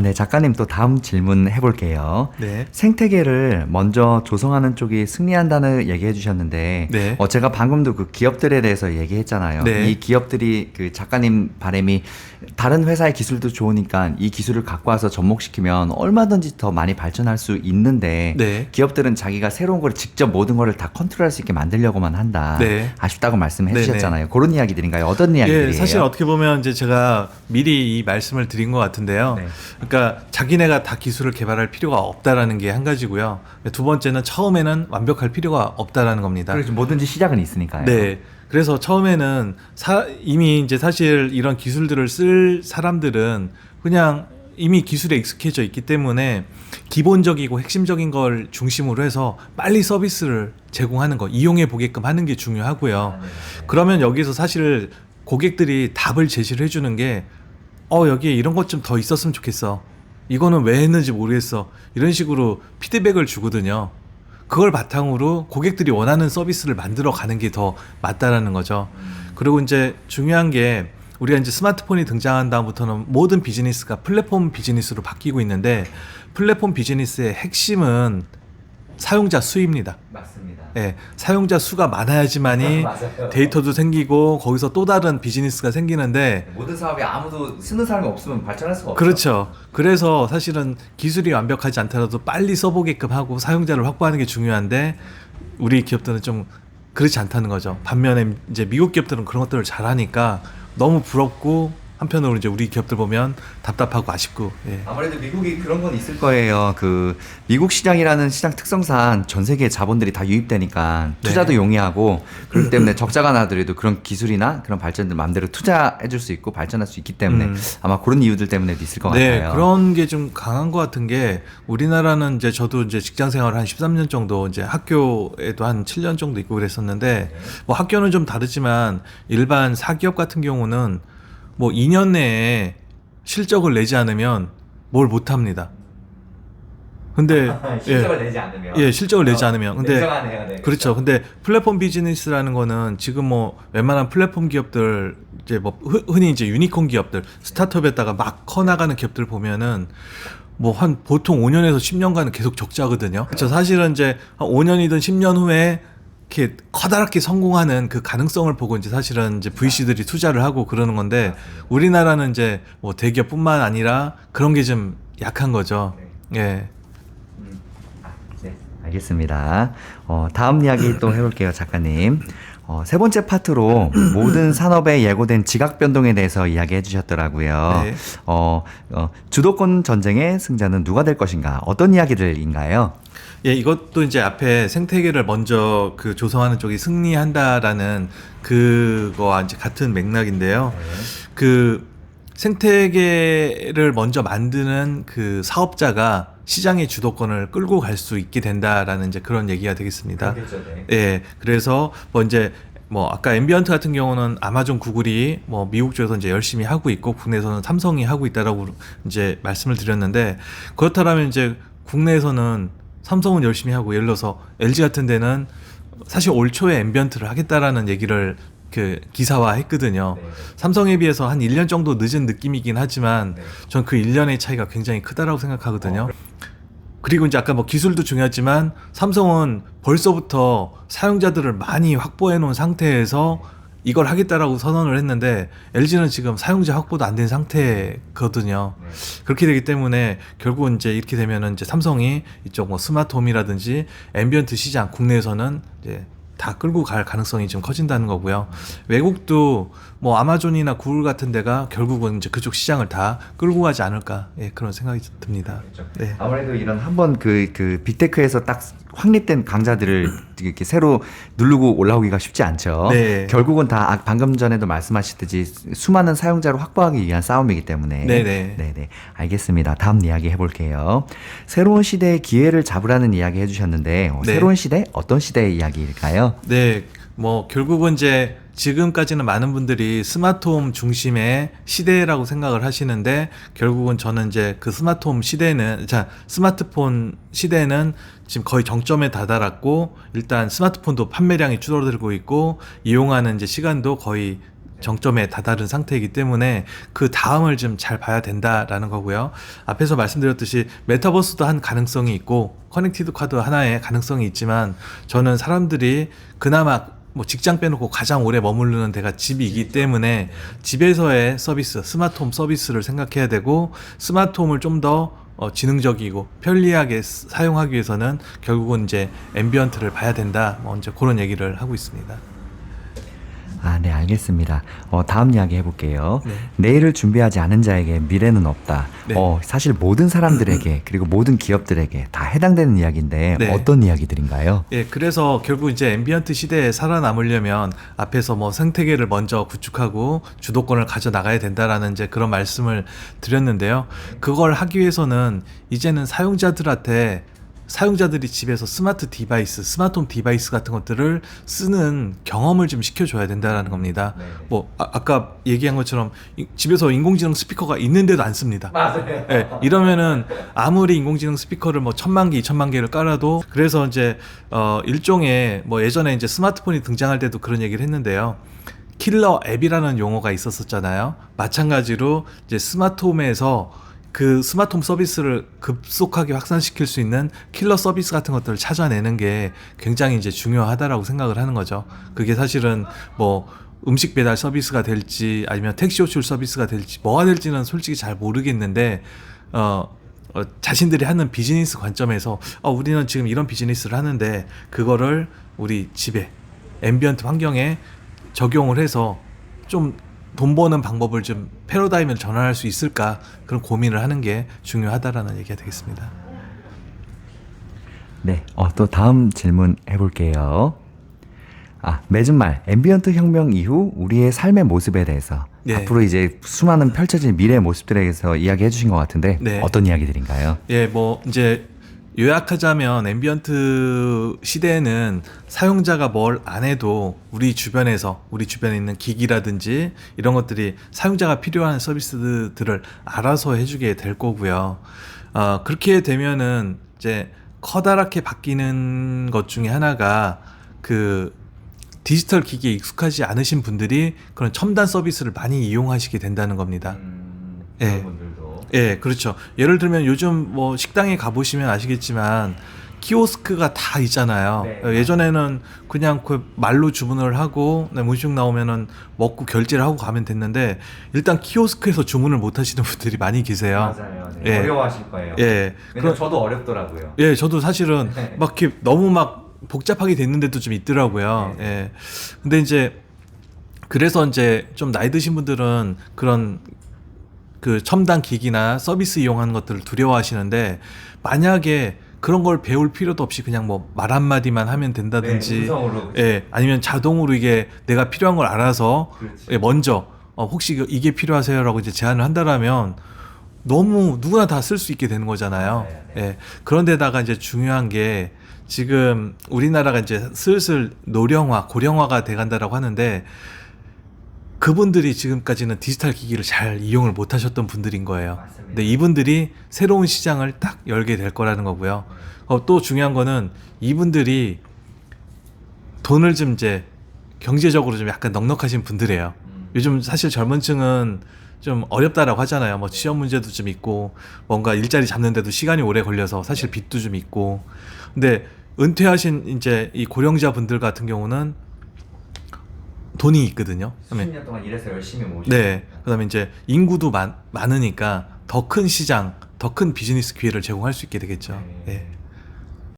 네, 작가님 또 다음 질문 해볼게요. 네. 생태계를 먼저 조성하는 쪽이 승리한다는 얘기해 주셨는데, 네. 제가 방금도 그 기업들에 대해서 얘기했잖아요. 네. 이 기업들이 그 작가님 바람이 다른 회사의 기술도 좋으니까 이 기술을 갖고 와서 접목시키면 얼마든지 더 많이 발전할 수 있는데, 네. 기업들은 자기가 새로운 걸 직접 모든 거를 다 컨트롤할 수 있게 만들려고만 한다. 네. 아쉽다고 말씀해 네네. 주셨잖아요. 그런 이야기들인가요? 어떤 이야기들이에요? 예, 사실 어떻게 보면 이제 제가 미리 이 말씀을 드린 것 같은데요. 네. 그러니까 자기네가 다 기술을 개발할 필요가 없다라는 게 한 가지고요. 두 번째는 처음에는 완벽할 필요가 없다라는 겁니다. 그래서 뭐든지 시작은 있으니까요. 네. 그래서 처음에는 이미 이제 사실 이런 기술들을 쓸 사람들은 그냥 이미 기술에 익숙해져 있기 때문에 기본적이고 핵심적인 걸 중심으로 해서 빨리 서비스를 제공하는 거, 이용해 보게끔 하는 게 중요하고요. 그러면 여기서 사실 고객들이 답을 제시를 해주는 게 여기에 이런 것 좀 더 있었으면 좋겠어. 이거는 왜 했는지 모르겠어. 이런 식으로 피드백을 주거든요. 그걸 바탕으로 고객들이 원하는 서비스를 만들어 가는 게 더 맞다라는 거죠. 그리고 이제 중요한 게 우리가 이제 스마트폰이 등장한 다음부터는 모든 비즈니스가 플랫폼 비즈니스로 바뀌고 있는데 플랫폼 비즈니스의 핵심은 사용자 수입니다. 맞습니다. 예, 사용자 수가 많아야지만이 맞아요. 데이터도 생기고 거기서 또 다른 비즈니스가 생기는데 모든 사업에 아무도 쓰는 사람이 없으면 발전할 수가 없죠. 그렇죠. 그래서 사실은 기술이 완벽하지 않더라도 빨리 써보게끔 하고 사용자를 확보하는 게 중요한데 우리 기업들은 좀 그렇지 않다는 거죠. 반면에 이제 미국 기업들은 그런 것들을 잘하니까 너무 부럽고 한편으로 이제 우리 기업들 보면 답답하고 아쉽고. 예. 아무래도 미국이 그런 건 있을 거예요. 그 미국 시장이라는 시장 특성상 전 세계 자본들이 다 유입되니까 투자도 네. 용이하고 그렇기 때문에 적자가 나더라도 그런 기술이나 그런 발전들 마음대로 투자해줄 수 있고 발전할 수 있기 때문에 아마 그런 이유들 때문에도 있을 것 네, 같아요. 그런 게 좀 강한 것 같은 게 우리나라는 이제 저도 이제 직장 생활을 한 13년 정도 이제 학교에도 한 7년 정도 있고 그랬었는데 뭐 학교는 좀 다르지만 일반 사기업 같은 경우는 뭐 2년 내에 실적을 내지 않으면 뭘 못 합니다. 근데 실적을 내지 않으면 실적을 내지 않으면 근데 냉정하네요. 네, 그렇죠. 근데 플랫폼 비즈니스라는 거는 지금 뭐 웬만한 플랫폼 기업들 이제 뭐 흔히 이제 유니콘 기업들 스타트업에다가 막 커나가는 기업들 보면은 뭐 한 보통 5년에서 10년간은 계속 적자거든요. 그렇죠. 사실은 이제 한 5년이든 10년 후에 이렇게 커다랗게 성공하는 그 가능성을 보고 이제 사실은 이제 VC들이 투자를 하고 그러는 건데 우리나라는 이제 뭐 대기업뿐만 아니라 그런 게 좀 약한 거죠. 예. 네, 알겠습니다. 다음 이야기 또 해볼게요, 작가님. 세 번째 파트로 모든 산업에 예고된 지각 변동에 대해서 이야기해 주셨더라고요. 네. 주도권 전쟁의 승자는 누가 될 것인가? 어떤 이야기들인가요? 예, 이것도 이제 앞에 생태계를 먼저 그 조성하는 쪽이 승리한다라는 그거와 이제 같은 맥락인데요. 그 생태계를 먼저 만드는 그 사업자가 시장의 주도권을 끌고 갈 수 있게 된다라는 이제 그런 얘기가 되겠습니다. 그렇겠죠, 네. 예, 그래서 뭐 이제 뭐 아까 앰비언트 같은 경우는 아마존, 구글이 뭐 미국 쪽에서 이제 열심히 하고 있고 국내에서는 삼성이 하고 있다라고 이제 말씀을 드렸는데 그렇다면 이제 국내에서는 삼성은 열심히 하고 예를 들어서 LG 같은 데는 사실 올 초에 앰비언트를 하겠다라는 얘기를 그 기사화 했거든요. 네. 삼성에 비해서 한 1년 정도 늦은 느낌이긴 하지만 네. 전 그 1년의 차이가 굉장히 크다라고 생각하거든요. 그리고 이제 아까 뭐 기술도 중요하지만 삼성은 벌써부터 사용자들을 많이 확보해 놓은 상태에서 이걸 하겠다라고 선언을 했는데 LG는 지금 사용자 확보도 안 된 상태거든요. 네. 그렇게 되기 때문에 결국은 이제 이렇게 되면은 이제 삼성이 이쪽 뭐 스마트홈이라든지 앰비언트 시장 국내에서는 이제 다 끌고 갈 가능성이 좀 커진다는 거고요. 외국도 뭐 아마존이나 구글 같은 데가 결국은 이제 그쪽 시장을 다 끌고 가지 않을까, 예, 그런 생각이 듭니다. 네. 아무래도 이런 한번 그 빅테크에서 딱 확립된 강자들을 이렇게 새로 누르고 올라오기가 쉽지 않죠. 네. 결국은 다 방금 전에도 말씀하셨듯이 수많은 사용자를 확보하기 위한 싸움이기 때문에. 네네. 네네. 알겠습니다. 다음 이야기 해볼게요. 새로운 시대의 기회를 잡으라는 이야기 해주셨는데 네. 새로운 시대? 어떤 시대의 이야기일까요? 네, 뭐 결국은 이제 지금까지는 많은 분들이 스마트홈 중심의 시대라고 생각을 하시는데 결국은 저는 이제 그 스마트폰 시대는 지금 거의 정점에 다다랐고 일단 스마트폰도 판매량이 줄어들고 있고 이용하는 이제 시간도 거의 정점에 다다른 상태이기 때문에 그 다음을 좀 잘 봐야 된다라는 거고요. 앞에서 말씀드렸듯이 메타버스도 한 가능성이 있고 커넥티드 카드 하나의 가능성이 있지만 저는 사람들이 그나마 뭐 직장 빼놓고 가장 오래 머무르는 데가 집이기 때문에 집에서의 서비스, 스마트홈 서비스를 생각해야 되고 스마트홈을 좀 더 지능적이고 편리하게 사용하기 위해서는 결국은 이제 앰비언트를 봐야 된다. 뭐 이제 그런 얘기를 하고 있습니다. 아, 네, 알겠습니다. 다음 이야기 해볼게요. 네. 내일을 준비하지 않은 자에게 미래는 없다. 네. 사실 모든 사람들에게 그리고 모든 기업들에게 다 해당되는 이야기인데 네. 어떤 이야기들인가요? 예, 그래서 결국 이제 앰비언트 시대에 살아남으려면 앞에서 뭐 생태계를 먼저 구축하고 주도권을 가져나가야 된다라는 이제 그런 말씀을 드렸는데요. 그걸 하기 위해서는 이제는 사용자들이 집에서 스마트 디바이스, 스마트홈 디바이스 같은 것들을 쓰는 경험을 좀 시켜줘야 된다는 겁니다. 네. 뭐 아까 얘기한 것처럼 집에서 인공지능 스피커가 있는데도 안 씁니다. 맞아요. 예, 이러면은 아무리 인공지능 스피커를 뭐 1000만 개, 2000만 개를 깔아도 그래서 이제 일종의 뭐 예전에 이제 스마트폰이 등장할 때도 그런 얘기를 했는데요. 킬러 앱이라는 용어가 있었잖아요. 마찬가지로 이제 스마트홈에서 그 스마트홈 서비스를 급속하게 확산시킬 수 있는 킬러 서비스 같은 것들을 찾아내는 게 굉장히 이제 중요하다라고 생각을 하는 거죠. 그게 사실은 뭐 음식 배달 서비스가 될지 아니면 택시 호출 서비스가 될지 뭐가 될지는 솔직히 잘 모르겠는데 자신들이 하는 비즈니스 관점에서 우리는 지금 이런 비즈니스를 하는데 그거를 우리 집에 앰비언트 환경에 적용을 해서 좀 돈 버는 방법을 좀 패러다임을 전환할 수 있을까 그런 고민을 하는 게 중요하다라는 얘기가 되겠습니다. 네, 또 다음 질문 해볼게요. 맺은 말, 앰비언트 혁명 이후 우리의 삶의 모습에 대해서 네. 앞으로 이제 수많은 펼쳐질 미래의 모습들에 대해서 이야기해 주신 것 같은데 네. 어떤 이야기들인가요? 예, 뭐 이제 요약하자면 앰비언트 시대에는 사용자가 뭘 안 해도 우리 주변에 있는 기기라든지 이런 것들이 사용자가 필요한 서비스들을 알아서 해주게 될 거고요. 그렇게 되면은 이제 커다랗게 바뀌는 것 중에 하나가 그 디지털 기기에 익숙하지 않으신 분들이 그런 첨단 서비스를 많이 이용하시게 된다는 겁니다. 예. 예, 그렇죠. 예를 들면 요즘 뭐 식당에 가보시면 아시겠지만 키오스크가 다 있잖아요. 네. 예전에는 그냥 그 말로 주문을 하고 음식 나오면은 먹고 결제를 하고 가면 됐는데 일단 키오스크에서 주문을 못 하시는 분들이 많이 계세요. 맞아요. 예. 어려워하실 거예요. 예. 저도 어렵더라고요. 예, 저도 사실은 막 이렇게 너무 막 복잡하게 됐는 데도 좀 있더라고요. 네. 예. 근데 이제 그래서 이제 좀 나이 드신 분들은 그런 그 첨단 기기나 서비스 이용하는 것들을 두려워하시는데 만약에 그런 걸 배울 필요도 없이 그냥 뭐 말 한마디만 하면 된다든지 음성으로. 예, 아니면 자동으로 이게 내가 필요한 걸 알아서 그렇지. 예, 먼저 혹시 이게 필요하세요라고 이제 제안을 한다라면 너무 누구나 다 쓸 수 있게 되는 거잖아요. 네. 예. 그런데다가 이제 중요한 게 지금 우리나라가 이제 슬슬 노령화, 고령화가 돼간다라고 하는데 그분들이 지금까지는 디지털 기기를 잘 이용을 못 하셨던 분들인 거예요. 맞습니다. 근데 이분들이 새로운 시장을 딱 열게 될 거라는 거고요. 또 중요한 거는 이분들이 돈을 좀 이제 경제적으로 좀 약간 넉넉하신 분들이에요. 요즘 사실 젊은 층은 좀 어렵다라고 하잖아요. 뭐 취업 문제도 좀 있고 뭔가 일자리 잡는데도 시간이 오래 걸려서 사실 빚도 좀 있고. 근데 은퇴하신 이제 이 고령자 분들 같은 경우는 돈이 있거든요. 그다음에 10년 동안 일해서 열심히 모시고. 네. 그다음에 이제 인구도 많으니까 더 큰 시장, 더 큰 비즈니스 기회를 제공할 수 있게 되겠죠. 네. 예.